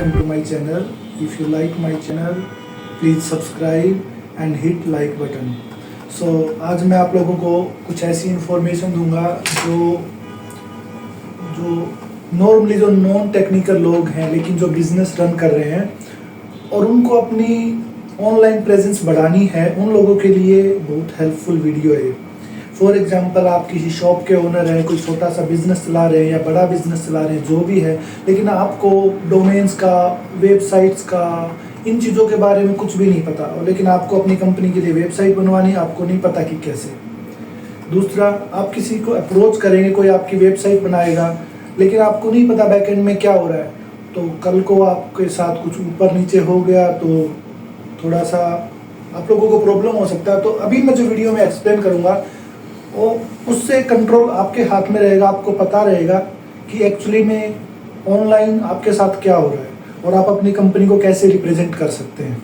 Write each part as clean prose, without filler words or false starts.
welcome to my channel. If you like my channel, please subscribe and hit like button. So आज मैं आप लोगों को कुछ ऐसी इन्फॉर्मेशन दूंगा जो नॉर्मली जो नॉन टेक्निकल लोग हैं लेकिन जो बिजनेस रन कर रहे हैं और उनको अपनी ऑनलाइन प्रेजेंस बढ़ानी है, उन लोगों के लिए बहुत हेल्पफुल वीडियो है। फॉर एग्जांपल, आप किसी शॉप के ओनर हैं, कोई छोटा सा बिजनेस चला रहे हैं या बड़ा बिजनेस चला रहे हैं, जो भी है, लेकिन आपको डोमेन्स का, वेबसाइट्स का, इन चीज़ों के बारे में कुछ भी नहीं पता, और लेकिन आपको अपनी कंपनी के लिए वेबसाइट बनवानी है, आपको नहीं पता कि कैसे। दूसरा, आप किसी को अप्रोच करेंगे, कोई आपकी वेबसाइट बनाएगा, लेकिन आपको नहीं पता बैकएंड में क्या हो रहा है, तो कल को आपके साथ कुछ ऊपर नीचे हो गया तो थोड़ा सा आप लोगों को प्रॉब्लम हो सकता है। तो अभी मैं जो वीडियो में एक्सप्लेन करूँगा वो उससे कंट्रोल आपके हाथ में रहेगा, आपको पता रहेगा कि एक्चुअली में ऑनलाइन आपके साथ क्या हो रहा है और आप अपनी कंपनी को कैसे रिप्रेजेंट कर सकते हैं।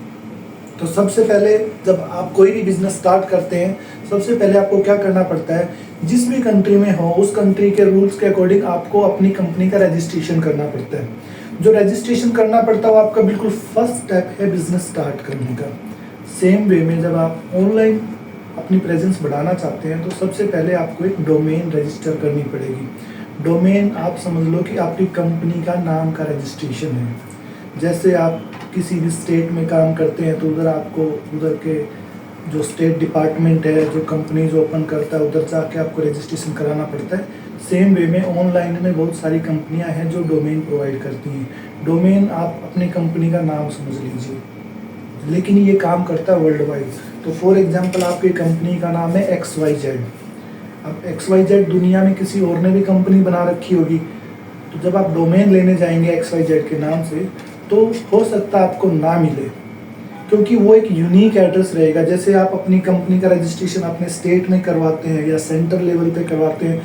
तो सबसे पहले जब आप कोई भी बिजनेस स्टार्ट करते हैं, सबसे पहले आपको क्या करना पड़ता है, जिस भी कंट्री में हो उस कंट्री के रूल्स के अकॉर्डिंग आपको अपनी कंपनी का रजिस्ट्रेशन करना पड़ता है। जो रजिस्ट्रेशन करना पड़ता है वो आपका बिल्कुल फर्स्ट स्टेप है बिजनेस स्टार्ट करने का। सेम वे में जब आप ऑनलाइन अपनी प्रेजेंस बढ़ाना चाहते हैं तो सबसे पहले आपको एक डोमेन रजिस्टर करनी पड़ेगी। डोमेन आप समझ लो कि आपकी कंपनी का नाम का रजिस्ट्रेशन है। जैसे आप किसी भी स्टेट में काम करते हैं तो उधर आपको उधर के जो स्टेट डिपार्टमेंट है, जो कंपनीज ओपन करता है, उधर जाके आपको रजिस्ट्रेशन कराना पड़ता है। सेम वे में ऑनलाइन में बहुत सारी कंपनियां हैं जो डोमेन प्रोवाइड करती हैं। डोमेन आप अपनी कंपनी का नाम समझ लीजिए, लेकिन ये काम करता है वर्ल्ड वाइड। तो फॉर एग्जांपल, आपकी कंपनी का नाम है XYZ। अब XYZ दुनिया में किसी और ने भी कंपनी बना रखी होगी, तो जब आप डोमेन लेने जाएंगे XYZ के नाम से तो हो सकता है आपको ना मिले, क्योंकि वो एक यूनिक एड्रेस रहेगा। जैसे आप अपनी कंपनी का रजिस्ट्रेशन अपने स्टेट में करवाते हैं या सेंटर लेवल पे करवाते हैं,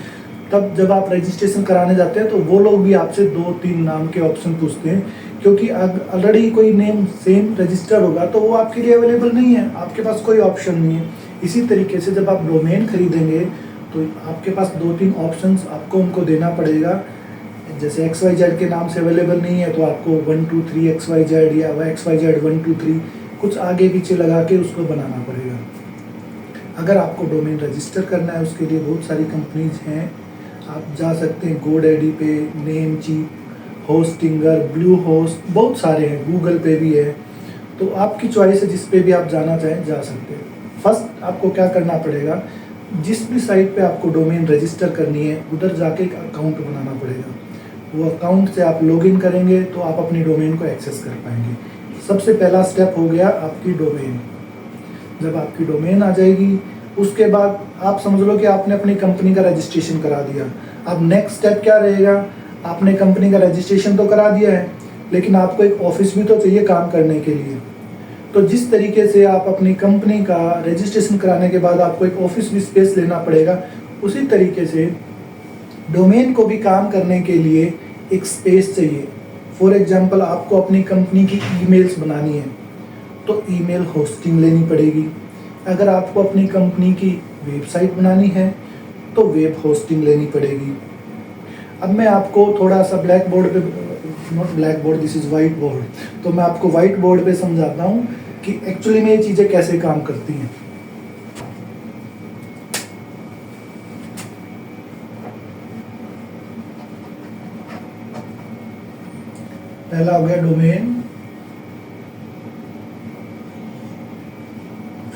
तब जब आप रजिस्ट्रेशन कराने जाते हैं तो वो लोग भी आपसे 2-3 नाम के ऑप्शन पूछते हैं, क्योंकि ऑलरेडी कोई नेम सेम रजिस्टर होगा तो वो आपके लिए अवेलेबल नहीं है, आपके पास कोई ऑप्शन नहीं है। इसी तरीके से जब आप डोमेन खरीदेंगे तो आपके पास 2-3 ऑप्शंस आपको उनको देना पड़ेगा। जैसे XYZ के नाम से अवेलेबल नहीं है तो आपको 123 XYZ या XYZ 123 कुछ आगे पीछे लगा के उसको बनाना पड़ेगा। अगर आपको डोमेन रजिस्टर करना है उसके लिए बहुत सारी कंपनीज हैं, आप जा सकते हैं GoDaddy पे, नेमचीप, होस्टिंगर, ब्लू होस्ट, बहुत सारे हैं, गूगल पे भी है। तो आपकी चॉइस है, जिस पे भी आप जाना चाहें जा सकते हैं। फर्स्ट आपको क्या करना पड़ेगा, जिस भी साइट पे आपको डोमेन रजिस्टर करनी है उधर जाके एक अकाउंट बनाना पड़ेगा। वो अकाउंट से आप लॉगिन करेंगे तो आप अपनी डोमेन को एक्सेस कर पाएंगे। सबसे पहला स्टेप हो गया आपकी डोमेन। जब आपकी डोमेन आ जाएगी उसके बाद आप समझ लो कि आपने अपनी कंपनी का रजिस्ट्रेशन करा दिया। अब नेक्स्ट स्टेप क्या रहेगा, आपने कंपनी का रजिस्ट्रेशन तो करा दिया है, लेकिन आपको एक ऑफिस भी तो चाहिए काम करने के लिए। तो जिस तरीके से आप अपनी कंपनी का रजिस्ट्रेशन कराने के बाद आपको एक ऑफिस भी स्पेस लेना पड़ेगा, उसी तरीके से डोमेन को भी काम करने के लिए एक स्पेस चाहिए। फॉर एग्जांपल, आपको अपनी कंपनी की ईमेल्स बनानी है तो ईमेल होस्टिंग लेनी पड़ेगी। अगर आपको अपनी कंपनी की वेबसाइट बनानी है तो वेब होस्टिंग लेनी पड़ेगी। अब मैं आपको थोड़ा सा ब्लैक बोर्ड पे, not black board, this is white board, तो मैं आपको वाइट बोर्ड पे समझाता हूँ कि एक्चुअली में ये चीज़ें कैसे काम करती हैं। पहला हो गया डोमेन,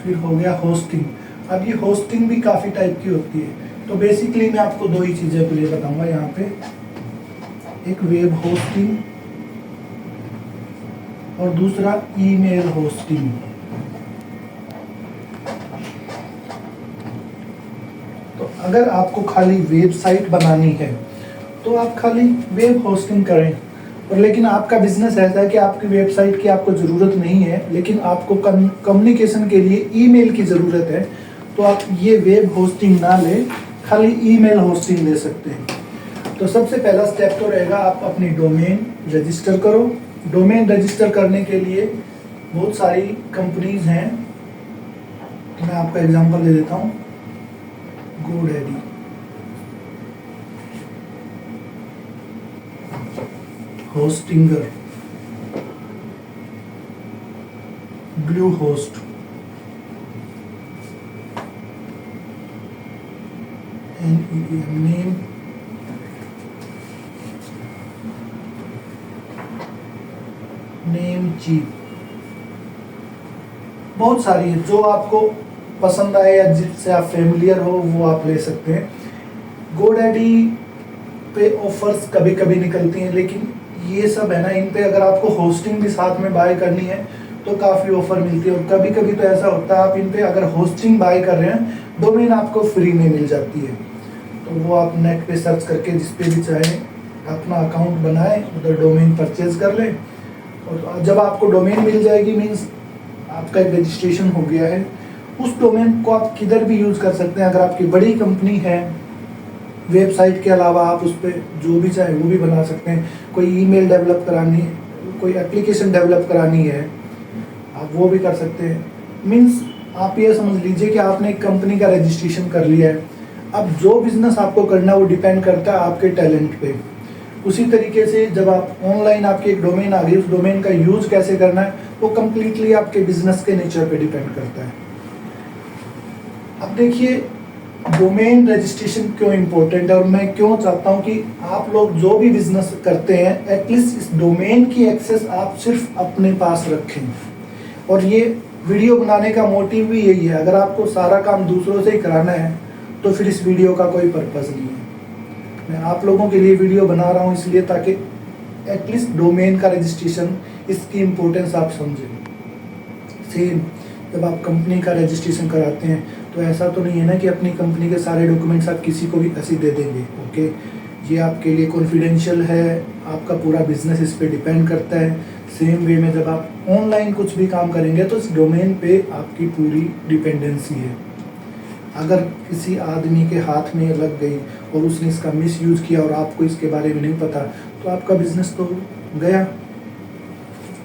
फिर हो गया होस्टिंग। अब ये होस्टिंग भी काफ़ी टाइप की होती है, तो बेसिकली मैं आपको 2 ही चीज़ें के लिए बताऊंगा यहाँ पे, एक वेब होस्टिंग और दूसरा ईमेल होस्टिंग। तो अगर आपको खाली वेबसाइट बनानी है तो आप खाली वेब होस्टिंग करें, और लेकिन आपका बिजनेस ऐसा है कि आपकी वेबसाइट की आपको ज़रूरत नहीं है, लेकिन आपको कम्युनिकेशन के लिए ईमेल की ज़रूरत है, तो आप ये वेब होस्टिंग ना लें, खाली ईमेल होस्टिंग ले सकते हैं। तो सबसे पहला स्टेप तो रहेगा आप अपनी डोमेन रजिस्टर करो। डोमेन रजिस्टर करने के लिए बहुत सारी कंपनीज हैं, मैं आपका एग्जांपल दे देता हूँ। GoDaddy, Hostinger, Bluehost, Namecheap, बहुत सारी है, जो आपको पसंद आए या जिससे आप फेमिलियर हो वो आप ले सकते हैं। गोडैडी पे ऑफर्स कभी कभी निकलती हैं, लेकिन ये सब है ना, इन पे अगर आपको होस्टिंग भी साथ में बाय करनी है तो काफ़ी ऑफर मिलती है। और कभी कभी तो ऐसा होता है आप इन पे अगर होस्टिंग बाय कर रहे हैं, डोमेन आपको फ्री में मिल जाती है। तो वो आप नेट पे सर्च करके जिस पे भी चाहें अपना अकाउंट बनाएं, उधर डोमेन परचेज कर लें, और जब आपको डोमेन मिल जाएगी मीन्स आपका एक रजिस्ट्रेशन हो गया है। उस डोमेन को आप किधर भी यूज़ कर सकते हैं। अगर आपकी बड़ी कंपनी है, वेबसाइट के अलावा आप उस पर जो भी चाहे वो भी बना सकते हैं। कोई ईमेल डेवलप करानी है, कोई एप्लीकेशन डेवलप करानी है, आप वो भी कर सकते हैं। मीन्स आप ये समझ लीजिए कि आपने एक कंपनी का रजिस्ट्रेशन कर लिया है। अब जो बिजनेस आपको करना है वो डिपेंड करता है आपके टैलेंट पे। उसी तरीके से जब आप ऑनलाइन आपकी एक डोमेन आ गई, उस डोमेन का यूज़ कैसे करना है वो कम्प्लीटली आपके बिजनेस के नेचर पे डिपेंड करता है। अब देखिए, डोमेन रजिस्ट्रेशन क्यों इम्पोर्टेंट है और मैं क्यों चाहता हूं कि आप लोग जो भी बिजनेस करते हैं एटलीस्ट इस डोमेन की एक्सेस आप सिर्फ अपने पास रखें। और ये वीडियो बनाने का मोटिव भी यही है। अगर आपको सारा काम दूसरों से ही कराना है तो फिर इस वीडियो का कोई पर्पज़ नहीं है। मैं आप लोगों के लिए वीडियो बना रहा हूँ इसलिए ताकि एटलीस्ट डोमेन का रजिस्ट्रेशन, इसकी इम्पोर्टेंस आप समझें। सेम जब आप कंपनी का रजिस्ट्रेशन कराते हैं तो ऐसा तो नहीं है ना कि अपनी कंपनी के सारे डॉक्यूमेंट्स आप किसी को भी ऐसे दे देंगे। ओके, ये आपके लिए कॉन्फिडेंशियल है, आपका पूरा बिजनेस इस पे डिपेंड करता है। सेम वे में जब आप ऑनलाइन कुछ भी काम करेंगे तो इस डोमेन पे आपकी पूरी डिपेंडेंसी है। अगर किसी आदमी के हाथ में लग गई और उसने इसका मिसयूज़ किया और आपको इसके बारे में नहीं पता तो आपका बिजनेस तो गया।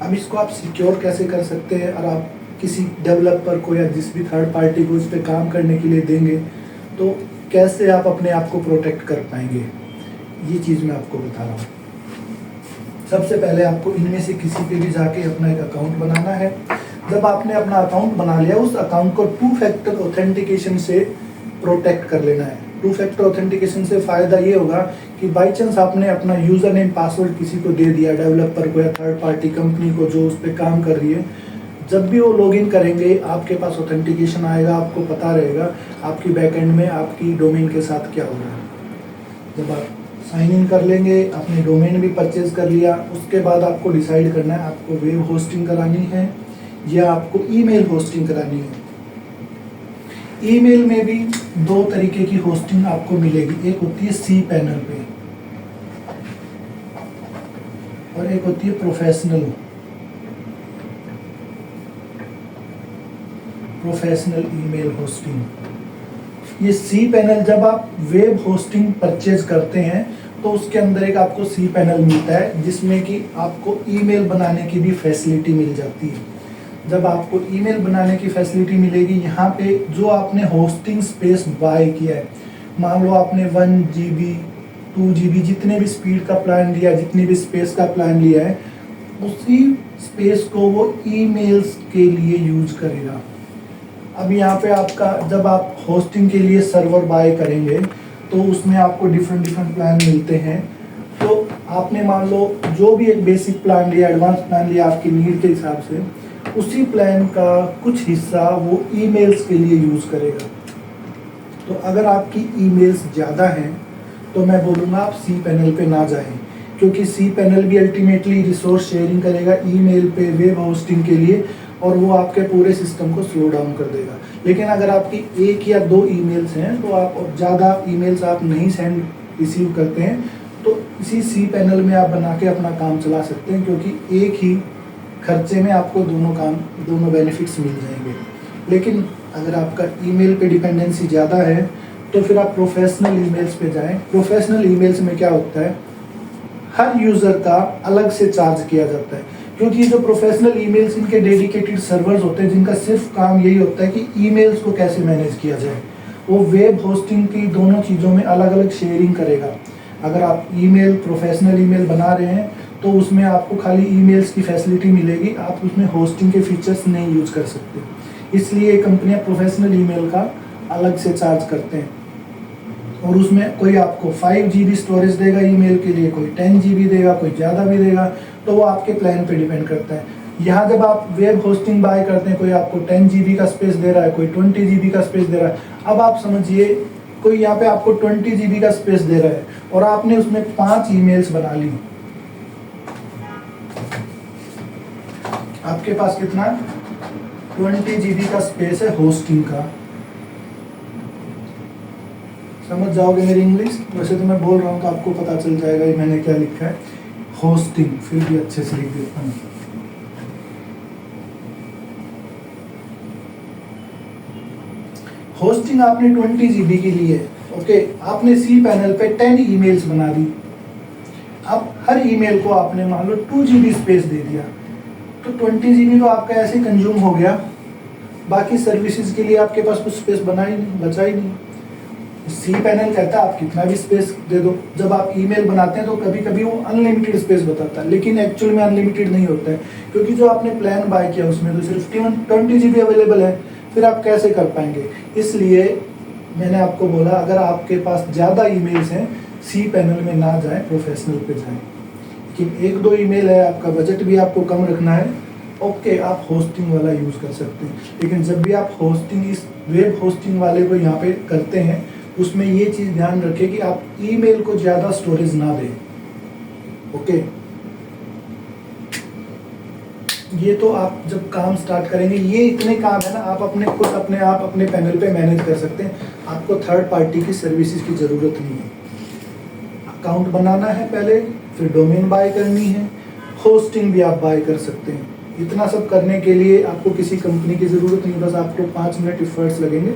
अब इसको आप सिक्योर कैसे कर सकते हैं, और आप किसी डेवलपर को या जिस भी थर्ड पार्टी को इस पर काम करने के लिए देंगे तो कैसे आप अपने आप को प्रोटेक्ट कर पाएंगे, ये चीज़ मैं आपको बता रहा हूँ। सबसे पहले आपको इनमें से किसी पे भी जाके अपना एक अकाउंट बनाना है। जब आपने अपना अकाउंट बना लिया, उस अकाउंट को 2 फैक्टर ऑथेंटिकेशन से प्रोटेक्ट कर लेना है। 2 फैक्टर ऑथेंटिकेशन से फ़ायदा ये होगा कि बाई चांस आपने अपना यूज़र नेम पासवर्ड किसी को दे दिया, डेवलपर को या थर्ड पार्टी कंपनी को जो उस पर काम कर रही है, जब भी वो लॉगिन करेंगे आपके पास ऑथेंटिकेशन आएगा, आपको पता रहेगा आपकी बैकएंड में आपकी डोमेन के साथ क्या हो रहा है। जब आप साइन इन कर लेंगे, आपने डोमेन भी परचेज कर लिया, उसके बाद आपको डिसाइड करना है आपको वेब होस्टिंग करानी है या आपको ईमेल होस्टिंग करानी है। ईमेल में भी 2 तरीके की होस्टिंग आपको मिलेगी। एक होती है cPanel पे और एक होती है प्रोफेशनल ईमेल होस्टिंग। ये cPanel जब आप वेब होस्टिंग परचेज करते हैं तो उसके अंदर एक आपको cPanel मिलता है जिसमें कि आपको ईमेल बनाने की भी फैसिलिटी मिल जाती है। जब आपको ईमेल बनाने की फैसिलिटी मिलेगी, यहाँ पे जो आपने होस्टिंग स्पेस बाय किया है, मान लो आपने 1 GB 2 GB जितने भी स्पीड का प्लान लिया, जितनी भी स्पेस का प्लान लिया है, उसी स्पेस को वो ईमेल्स के लिए यूज करेगा। अब यहाँ पे आपका जब आप होस्टिंग के लिए सर्वर बाय करेंगे तो उसमें आपको डिफरेंट प्लान मिलते हैं। तो आपने मान लो जो भी एक बेसिक प्लान लिया, एडवांस प्लान लिया आपकी नीड के हिसाब से, उसी प्लान का कुछ हिस्सा वो ईमेल्स के लिए यूज़ करेगा। तो अगर आपकी ईमेल्स ज़्यादा हैं तो मैं बोलूँगा आप cPanel पे ना जाएं, क्योंकि cPanel भी अल्टीमेटली रिसोर्स शेयरिंग करेगा ईमेल पे वेब होस्टिंग के लिए और वो आपके पूरे सिस्टम को स्लो डाउन कर देगा। लेकिन अगर आपकी 1 या 2 ईमेल्स हैं तो आप ज़्यादा ईमेल्स आप नहीं सेंड रिसीव करते हैं तो इसी cPanel में आप बना के अपना काम चला सकते हैं, क्योंकि एक ही खर्चे में आपको दोनों बेनिफिट्स मिल जाएंगे। लेकिन अगर आपका ईमेल पे डिपेंडेंसी ज़्यादा है तो फिर आप प्रोफेशनल ईमेल्स पे जाएं। प्रोफेशनल ईमेल्स में क्या होता है, हर यूज़र का अलग से चार्ज किया जाता है, क्योंकि जो प्रोफेशनल ईमेल्स इनके डेडिकेटेड सर्वर्स होते हैं जिनका सिर्फ काम यही होता है कि ईमेल्स को कैसे मैनेज किया जाए। वो वेब होस्टिंग की दोनों चीज़ों में अलग अलग शेयरिंग करेगा। अगर आप ईमेल प्रोफेशनल ईमेल बना रहे हैं तो उसमें आपको खाली ईमेल्स की फैसिलिटी मिलेगी, आप उसमें होस्टिंग के फीचर्स नहीं यूज कर सकते। इसलिए कंपनियां प्रोफेशनल ईमेल का अलग से चार्ज करते हैं, और उसमें कोई आपको 5 GB स्टोरेज देगा ईमेल के लिए, कोई 10 GB देगा, कोई ज़्यादा भी देगा, तो वो आपके प्लान पे डिपेंड करता है। यहाँ जब आप वेब होस्टिंग बाय करते हैं, कोई आपको 10 GB का स्पेस दे रहा है, कोई 20 GB का स्पेस दे रहा है। अब आप समझिए कोई यहाँ पे आपको 20 GB का स्पेस दे रहा है और आपने उसमें 5 ईमेल्स बना ली, आपके पास कितना 20 GB का स्पेस है होस्टिंग का। समझ जाओगे मेरी इंग्लिश? वैसे तो मैं बोल रहा हूँ तो आपको पता चल जाएगा ये मैंने क्या लिखा है, होस्टिंग, फिर भी अच्छे से लिख देता हूँ। होस्टिंग आपने 20 GB की ली है, ओके। आपने सी पैनल पे 10 ईमेल्स बना दी। अब हर ईमेल को आपने मान लो 2 GB स्पेस दे दिया, तो 20 GB तो आपका ऐसे कंज्यूम हो गया। बाकी सर्विसेज के लिए आपके पास कुछ स्पेस बचा ही नहीं। सी पैनल कहता है आप कितना भी स्पेस दे दो। जब आप ईमेल बनाते हैं तो कभी कभी वो अनलिमिटेड स्पेस बताता है, लेकिन एक्चुअल में अनलिमिटेड नहीं होता है, क्योंकि जो आपने प्लान बाय किया उसमें तो सिर्फ 20 GB अवेलेबल है। फिर आप कैसे कर पाएंगे? इसलिए मैंने आपको बोला अगर आपके पास ज़्यादा ईमेल्स हैं, सी पैनल में ना जाएं, प्रोफेशनल पे जाएं। लेकिन 1-2 ईमेल है, आपका बजट भी आपको कम रखना है, ओके, आप होस्टिंग वाला यूज़ कर सकते हैं। लेकिन जब भी आप होस्टिंग, इस वेब होस्टिंग वाले को यहाँ पे करते हैं, उसमें ये चीज़ ध्यान रखें कि आप ईमेल को ज़्यादा स्टोरेज ना दें, ओके। ये तो आप जब काम स्टार्ट करेंगे, ये इतने काम है ना, आप अपने आप अपने पैनल पे मैनेज कर सकते हैं। आपको थर्ड पार्टी की सर्विसेज की ज़रूरत नहीं है। अकाउंट बनाना है पहले, फिर डोमेन बाय करनी है, होस्टिंग भी आप बाय कर सकते हैं। इतना सब करने के लिए आपको किसी कंपनी की ज़रूरत नहीं, बस आपको 5 मिनट एफर्ट्स लगेंगे,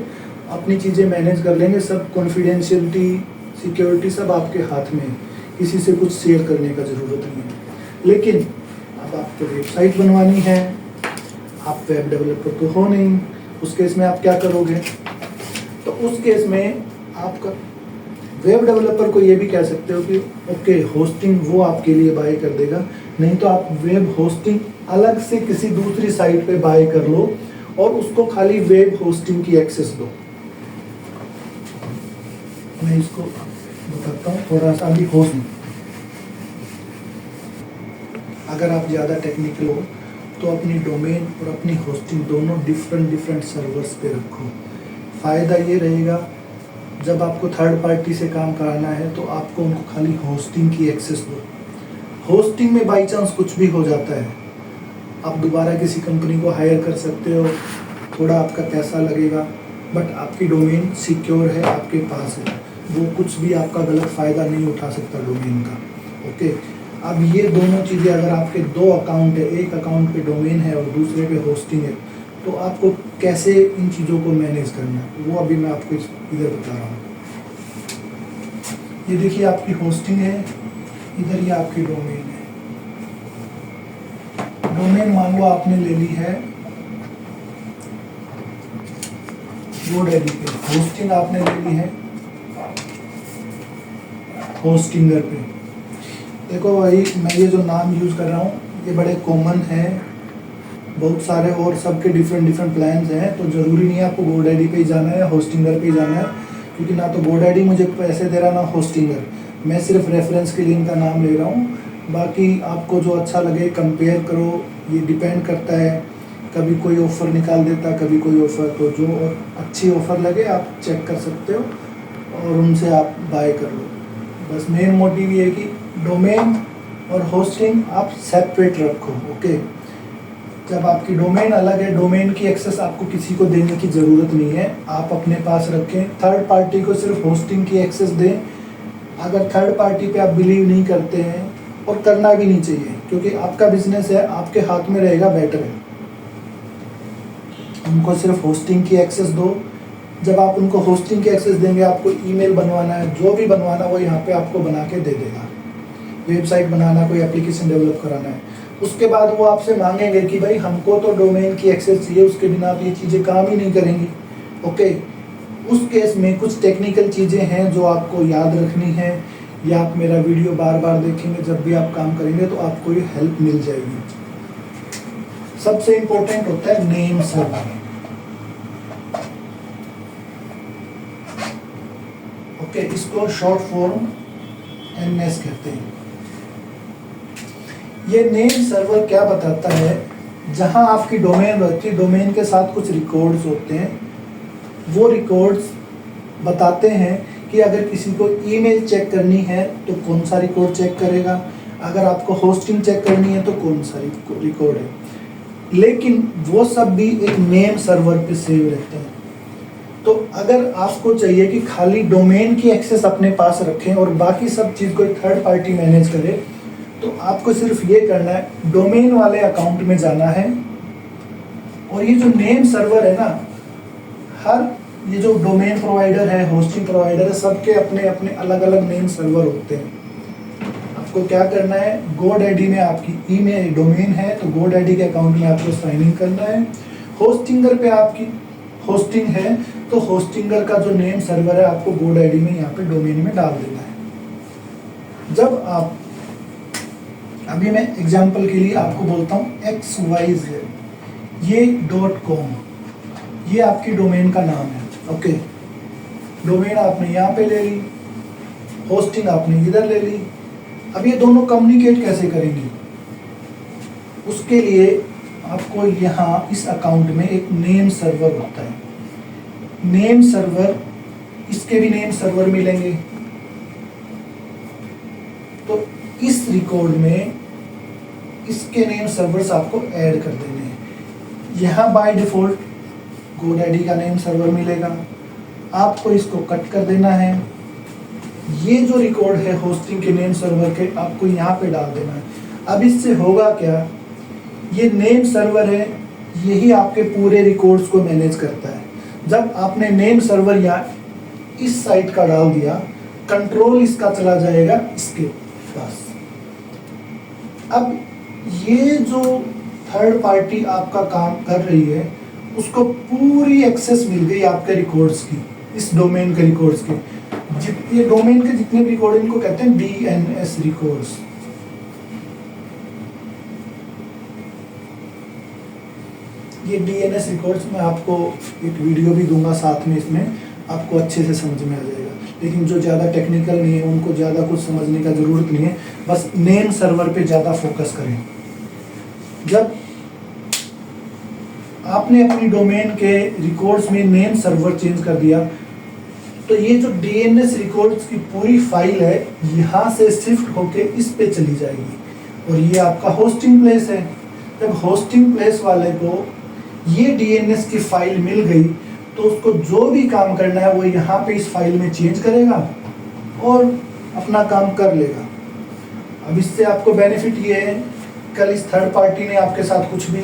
अपनी चीज़ें मैनेज कर लेंगे। सब कॉन्फिडेंशियलिटी, सिक्योरिटी सब आपके हाथ में है, किसी से कुछ शेयर करने का ज़रूरत नहीं है। लेकिन अब आपको वेबसाइट बनवानी है, आप वेब डेवलपर तो हो नहीं, उस केस में आप क्या करोगे? तो उस केस में आपका वेब डेवलपर को ये भी कह सकते हो कि ओके, होस्टिंग वो आपके लिए बाय कर देगा, नहीं तो आप वेब होस्टिंग अलग से किसी दूसरी साइट पे बाय कर लो और उसको खाली वेब होस्टिंग की एक्सेस दो। मैं इसको बताता हूँ थोड़ा सा अभी होस्टिंग। अगर आप ज़्यादा टेक्निकल हो तो अपनी डोमेन और अपनी होस्टिंग दोनों डिफरेंट सर्वर्स पे रखो। फ़ायदा ये रहेगा, जब आपको थर्ड पार्टी से काम कराना है तो आपको उनको खाली होस्टिंग की एक्सेस दो। होस्टिंग में बाई चांस कुछ भी हो जाता है, आप दोबारा किसी कंपनी को हायर कर सकते हो, थोड़ा आपका पैसा लगेगा, बट आपकी डोमेन सिक्योर है, आपके पास है, वो कुछ भी आपका गलत फ़ायदा नहीं उठा सकता डोमेन का, ओके। अब ये दोनों चीज़ें, अगर आपके 2 अकाउंट है, एक अकाउंट पे डोमेन है और दूसरे पे होस्टिंग है, तो आपको कैसे इन चीज़ों को मैनेज करना है वो अभी मैं आपको इधर बता रहा हूँ। ये देखिए आपकी होस्टिंग है, इधर ये आपकी डोमेन है। डोमेन मान लो आपने ले ली है GoDaddy पे, होस्टिंग आपने ले ली है होस्टिंगर पे। देखो भाई, मैं ये जो नाम यूज़ कर रहा हूँ ये बड़े कॉमन है, बहुत सारे और सबके डिफरेंट प्लान्स हैं, तो ज़रूरी नहीं है आपको GoDaddy पे ही जाना है, होस्टिंगर पे ही जाना है, क्योंकि ना तो GoDaddy मुझे पैसे दे रहा, ना होस्टिंगर। मैं सिर्फ रेफरेंस के लिए इनका नाम ले रहा हूँ, बाकी आपको जो अच्छा लगे कंपेयर करो, ये डिपेंड करता है। कभी कोई ऑफ़र निकाल देता, कभी कोई ऑफ़र, तो जो अच्छी ऑफ़र लगे आप चेक कर सकते हो और उनसे आप बाय कर लो। बस मेन मोटिव ये है कि डोमेन और होस्टिंग आप सेपरेट रखो, ओके। जब आपकी डोमेन अलग है, डोमेन की एक्सेस आपको किसी को देने की ज़रूरत नहीं है, आप अपने पास रखें। थर्ड पार्टी को सिर्फ होस्टिंग की एक्सेस दें। अगर थर्ड पार्टी पे आप बिलीव नहीं करते हैं, और करना भी नहीं चाहिए, क्योंकि आपका बिजनेस है, आपके हाथ में रहेगा, बेटर है। उनको सिर्फ होस्टिंग की एक्सेस दो। जब आप उनको होस्टिंग की एक्सेस देंगे, आपको ईमेल बनवाना है, जो भी बनवाना वो यहाँ पे आपको बना के दे देगा। वेबसाइट बनाना, कोई एप्लीकेशन डेवलप कराना है, उसके बाद वो आपसे मांगेंगे कि भाई हमको तो डोमेन की एक्सेस चाहिए, उसके बिना तो ये चीज़ें काम ही नहीं करेंगी, ओके। उस केस में कुछ टेक्निकल चीज़ें हैं जो आपको याद रखनी है या आप मेरा वीडियो बार बार देखेंगे, जब भी आप काम करेंगे तो आपको ये हेल्प मिल जाएगी। सबसे इम्पोर्टेंट होता है नेम सर्वर। ओके, इसको शॉर्ट फॉर्म NS कहते हैं। ये नेम सर्वर क्या बताता है, जहां आपकी डोमेन रहती है, डोमेन के साथ कुछ रिकॉर्ड्स होते हैं। वो रिकॉर्ड्स बताते हैं कि अगर किसी को ईमेल चेक करनी है तो कौन सा रिकॉर्ड चेक करेगा, अगर आपको होस्टिंग चेक करनी है तो कौन सा रिकॉर्ड है। लेकिन वो सब भी एक नेम सर्वर पे सेव रहते हैं। तो अगर आपको चाहिए कि खाली डोमेन की एक्सेस अपने पास रखें और बाकी सब चीज़ कोई थर्ड पार्टी मैनेज करे, तो आपको सिर्फ ये करना है, डोमेन वाले अकाउंट में जाना है। और ये जो नेम सर्वर है ना, ये जो डोमेन प्रोवाइडर है, होस्टिंग प्रोवाइडर है, सबके अपने अपने अलग अलग नेम सर्वर होते हैं। आपको क्या करना है, GoDaddy में आपकी ईमेल डोमेन है तो GoDaddy के अकाउंट में आपको साइन इन करना है। होस्टिंगर पे आपकी होस्टिंग है तो होस्टिंगर का जो नेम सर्वर है आपको GoDaddy में यहाँ पे डोमेन में डाल देना है। जब आप, अभी मैं एग्जांपल के लिए आपको बोलता हूँ XYZ, ये .com, ये आपकी डोमेन का नाम है। ओके, डोमेन आपने यहाँ पे ले ली, होस्टिंग आपने इधर ले ली। अब ये दोनों कम्युनिकेट कैसे करेंगी, उसके लिए आपको यहाँ इस अकाउंट में एक नेम सर्वर होता है। नेम सर्वर, इसके भी नेम सर्वर मिलेंगे। तो इस रिकॉर्ड में इसके नेम सर्वर्स आपको ऐड कर देने हैं। यहाँ बाय डिफॉल्ट GoDaddy का नेम सर्वर मिलेगा, आपको इसको कट कर देना है। ये जो रिकॉर्ड है होस्टिंग के नेम सर्वर के, आपको यहाँ पे डाल देना है। अब इससे होगा क्या, ये नेम सर्वर है, यही आपके पूरे रिकॉर्ड्स को मैनेज करता है। जब आपने नेम सर्वर यहाँ इस साइट का डाल दिया, कंट्रोल इसका चला जाएगा इसके पास। अब ये जो थर्ड पार्टी आपका काम कर रही है, उसको पूरी एक्सेस मिल गई आपके रिकॉर्ड्स की, इस डोमेन के रिकॉर्ड्स के। ये डोमेन के जितने भी रिकॉर्ड, इनको कहते हैं DNS रिकॉर्ड्स। ये DNS रिकॉर्ड्स मैं आपको एक वीडियो भी दूंगा साथ में, इसमें आपको अच्छे से समझ में आ जाएगा। लेकिन जो ज़्यादा टेक्निकल नहीं है, उनको ज़्यादा कुछ समझने का ज़रूरत नहीं है, बस नेम सर्वर पे ज़्यादा फोकस करें। जब आपने अपनी डोमेन के रिकॉर्ड्स में नेम सर्वर चेंज कर दिया, तो ये जो DNS रिकॉर्ड्स की पूरी फाइल है, यहाँ से शिफ्ट होके इस पे चली जाएगी। और ये आपका होस्टिंग प्लेस है। जब होस्टिंग प्लेस वाले को ये DNS की फाइल मिल गई, तो उसको जो भी काम करना है वो यहाँ पे इस फाइल में चेंज करेगा और अपना काम कर लेगा। अब इससे आपको बेनिफिट ये है, कल इस थर्ड पार्टी ने आपके साथ कुछ भी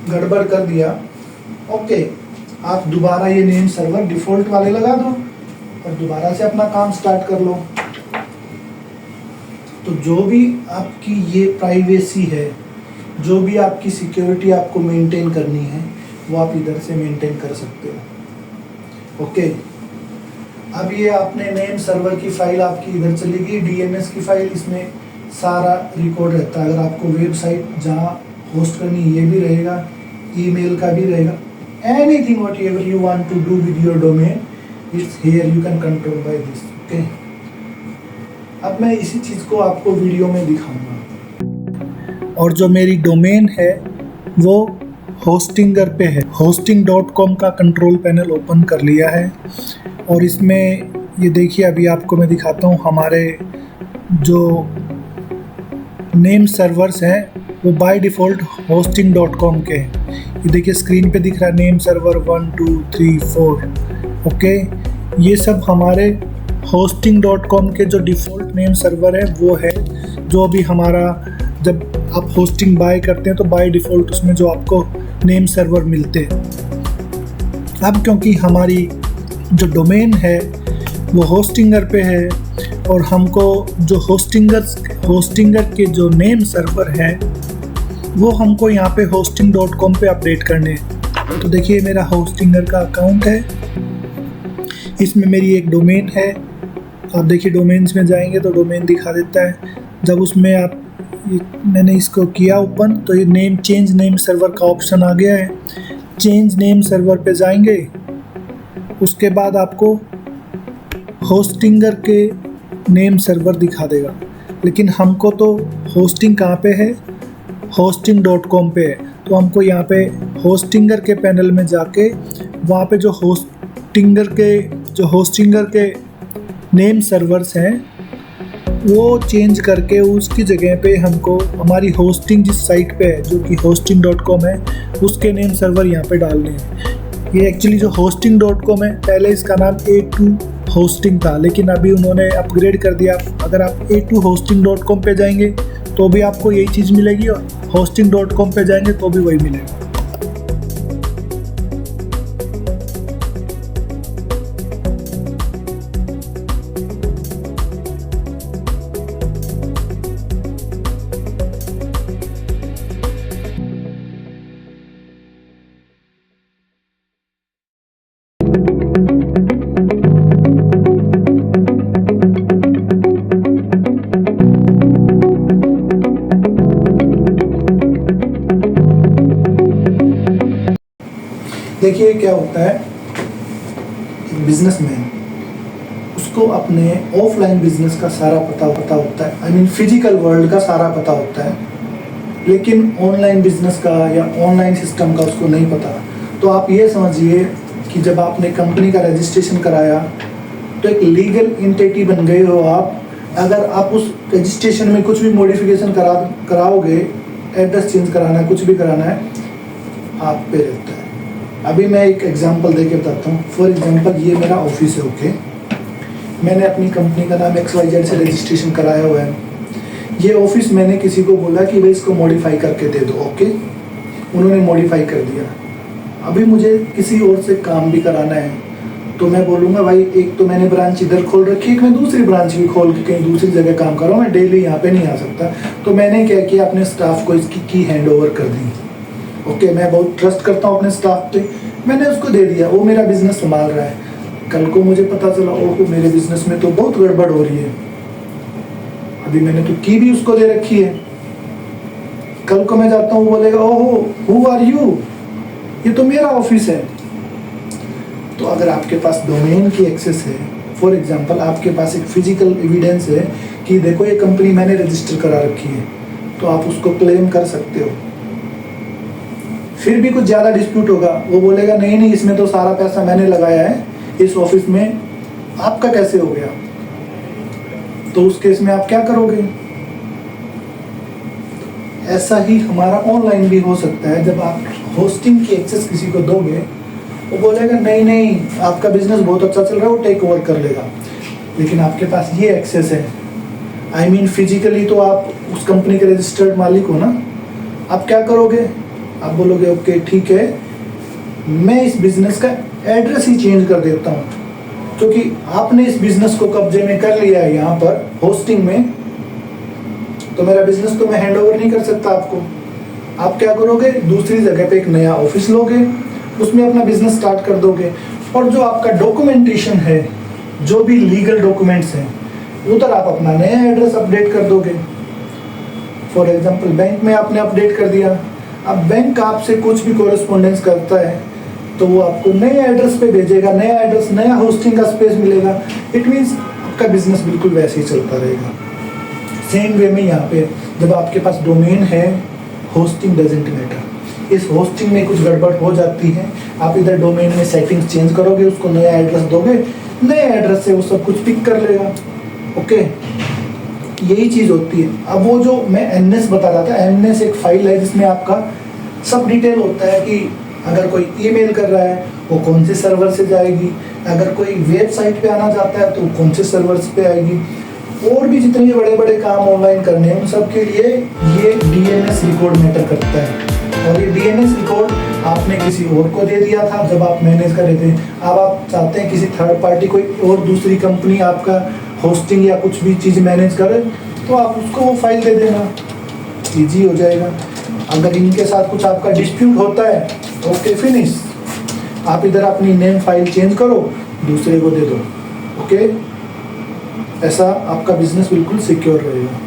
गड़बड़ कर दिया, ओके, आप दोबारा ये नेम सर्वर डिफॉल्ट वाले लगा दो और दोबारा से अपना काम स्टार्ट कर लो। तो जो भी आपकी ये प्राइवेसी है, जो भी आपकी सिक्योरिटी आपको मेंटेन करनी है, वो आप इधर से मेंटेन कर सकते हो। ओके, अब ये आपने नेम सर्वर की फाइल आपकी इधर चली गई, DNS की फाइल, इसमें सारा रिकॉर्ड रहता है। अगर आपको वेबसाइट जहाँ होस्ट करनी ये भी रहेगा, ईमेल का भी रहेगा, anything whatever you want to do with your domain, it's here, you can control by this. Okay, अब मैं इसी चीज़ को आपको वीडियो में दिखाऊंगा। और जो मेरी डोमेन है वो होस्टिंगर पे है। hosting.com का कंट्रोल पैनल ओपन कर लिया है और इसमें ये देखिए, अभी आपको मैं दिखाता हूँ हमारे जो नेम सर्वर्स हैं वो बाय डिफ़ॉल्ट hosting.com के हैं। ये देखिए स्क्रीन पे दिख रहा है नेम सर्वर 1 2 3 4। ओके, ये सब हमारे hosting.com के जो डिफ़ॉल्ट नेम सर्वर है वो है, जो अभी हमारा, जब आप होस्टिंग बाय करते हैं तो बाय डिफ़ॉल्ट उसमें जो आपको नेम सर्वर मिलते हैं। अब क्योंकि हमारी जो डोमेन है वो होस्टिंगर पे है और हमको जो होस्टिंगर के जो नेम सर्वर है वो हमको यहाँ पे hosting.com पे अपडेट करने हैं। तो देखिए मेरा होस्टिंगर का अकाउंट है, इसमें मेरी एक डोमेन है आप देखिए डोमेन्स में जाएंगे तो डोमेन दिखा देता है। जब उसमें आप मैंने इसको किया ओपन तो ये नेम चेंज नेम सर्वर का ऑप्शन आ गया है। चेंज नेम सर्वर पे जाएंगे, उसके बाद आपको होस्टिंगर के नेम सर्वर दिखा देगा, लेकिन हमको तो होस्टिंग कहाँ पे है, hosting.com पे है। तो हमको यहाँ पे होस्टिंगर के पैनल में जाके वहाँ पे जो होस्टिंगर के नेम सर्वर्स हैं वो चेंज करके उसकी जगह पे हमको हमारी होस्टिंग जिस साइट पे है जो कि hosting.com है उसके नेम सर्वर यहाँ पे डालने हैं। ये एक्चुअली जो hosting.com है पहले इसका नाम A2 होस्टिंग था, लेकिन अभी उन्होंने अपग्रेड कर दिया। अगर आप A2 hosting.com पे जाएंगे तो भी आपको यही चीज़ मिलेगी और hosting.com पे जाएंगे तो भी वही मिलेगा। देखिए क्या होता है, बिजनेसमैन उसको अपने ऑफलाइन बिजनेस का सारा पता होता है, आई मीन फिजिकल वर्ल्ड का सारा पता होता है, लेकिन ऑनलाइन बिजनेस का या ऑनलाइन सिस्टम का उसको नहीं पता। तो आप ये समझिए कि जब आपने कंपनी का रजिस्ट्रेशन कराया तो एक लीगल एंटिटी बन गए हो आप। अगर आप उस रजिस्ट्रेशन में कुछ भी मॉडिफिकेशन कराओगे, एड्रेस चेंज कराना है, कुछ भी कराना है, आप पे रहता है। अभी मैं एक एग्जांपल देके बताता हूँ। फॉर एग्जांपल ये मेरा ऑफिस है, ओके। मैंने अपनी कंपनी का नाम XYZ से रजिस्ट्रेशन कराया हुआ है। ये ऑफिस मैंने किसी को बोला कि भाई इसको मॉडिफाई करके दे दो, ओके। उन्होंने मॉडिफाई कर दिया। अभी मुझे किसी और से काम भी कराना है तो मैं बोलूँगा भाई एक तो मैंने ब्रांच इधर खोल रखी है, एक मैं दूसरी ब्रांच भी खोल के कहीं दूसरी जगह काम कर रहा हूँ, मैं डेली यहाँ पे नहीं आ सकता। तो मैंने क्या किया, अपने स्टाफ को इसकी की हैंड ओवर कर दी, ओके। मैं बहुत ट्रस्ट करता हूँ अपने स्टाफ पे, मैंने उसको दे दिया, वो मेरा बिजनेस संभाल रहा है। कल को मुझे पता चला ओहो मेरे बिजनेस में तो बहुत गड़बड़ हो रही है, अभी मैंने तो की भी उसको दे रखी है। कल को मैं जाता हूँ, बोलेगा ओहो हु आर यू, ये तो मेरा ऑफिस है। तो अगर आपके पास डोमेन की एक्सेस है, फॉर एग्जांपल आपके पास एक फिजिकल एविडेंस है कि देखो ये कंपनी मैंने रजिस्टर करा रखी है, तो आप उसको क्लेम कर सकते हो। फिर भी कुछ ज़्यादा डिस्प्यूट होगा, वो बोलेगा नहीं नहीं इसमें तो सारा पैसा मैंने लगाया है, इस ऑफिस में आपका कैसे हो गया। तो उस केस में आप क्या करोगे। ऐसा ही हमारा ऑनलाइन भी हो सकता है। जब आप होस्टिंग की एक्सेस किसी को दोगे, वो बोलेगा नहीं नहीं आपका बिजनेस बहुत अच्छा चल रहा है, वो टेक ओवर कर लेगा। लेकिन आपके पास ये एक्सेस है, आई मीन फिजिकली तो आप उस कंपनी के रजिस्टर्ड मालिक हो ना। आप क्या करोगे, आप बोलोगे ओके ठीक है, मैं इस बिजनेस का एड्रेस ही चेंज कर देता हूँ, क्योंकि आपने इस बिजनेस को कब्जे में कर लिया है यहाँ पर होस्टिंग में, तो मेरा बिजनेस तो मैं हैंड ओवर नहीं कर सकता आपको। आप क्या करोगे, दूसरी जगह पे एक नया ऑफिस लोगे, उसमें अपना बिजनेस स्टार्ट कर दोगे, और जो आपका डॉक्यूमेंटेशन है, जो भी लीगल डॉक्यूमेंट्स हैं, उधर आप अपना नया एड्रेस अपडेट कर दोगे। फॉर एग्जांपल बैंक में आपने अपडेट कर दिया, अब बैंक आपसे कुछ भी कॉरेस्पॉन्डेंस करता है तो वो आपको नए एड्रेस पे भेजेगा, नया एड्रेस, नया होस्टिंग का स्पेस मिलेगा। इट मीन्स आपका बिजनेस बिल्कुल वैसे ही चलता रहेगा। सेम वे में यहाँ पे जब आपके पास डोमेन है, होस्टिंग डजंट मैटर। इस होस्टिंग में कुछ गड़बड़ हो जाती है, आप इधर डोमेन में सेटिंग्स चेंज करोगे, उसको नया एड्रेस दोगे, नए एड्रेस से वो सब कुछ पिक कर लेगा, ओके। यही चीज़ होती है। अब वो जो मैं NS बता रहा था, NS एक फाइल है जिसमें आपका सब डिटेल होता है कि अगर कोई ईमेल कर रहा है वो कौन से सर्वर से जाएगी, अगर कोई वेबसाइट पे आना चाहता है तो कौन से सर्वर्स पे आएगी, और भी जितने बड़े बड़े काम ऑनलाइन करने हैं उन सब के लिए ये DNS रिकॉर्ड मैटर करता है। और ये DNS रिकॉर्ड आपने किसी और को दे दिया था जब आप मैनेज कर रहे थे, अब आप चाहते हैं किसी थर्ड पार्टी कोई और दूसरी कंपनी आपका होस्टिंग या कुछ भी चीज़ मैनेज करे, तो आप उसको वो फाइल दे देना, ईजी हो जाएगा। अगर इनके साथ कुछ आपका डिस्प्यूट होता है, ओके फिनिश, आप इधर अपनी नेम फाइल चेंज करो, दूसरे को दे दो, ओके। ऐसा आपका बिजनेस बिल्कुल सिक्योर रहेगा।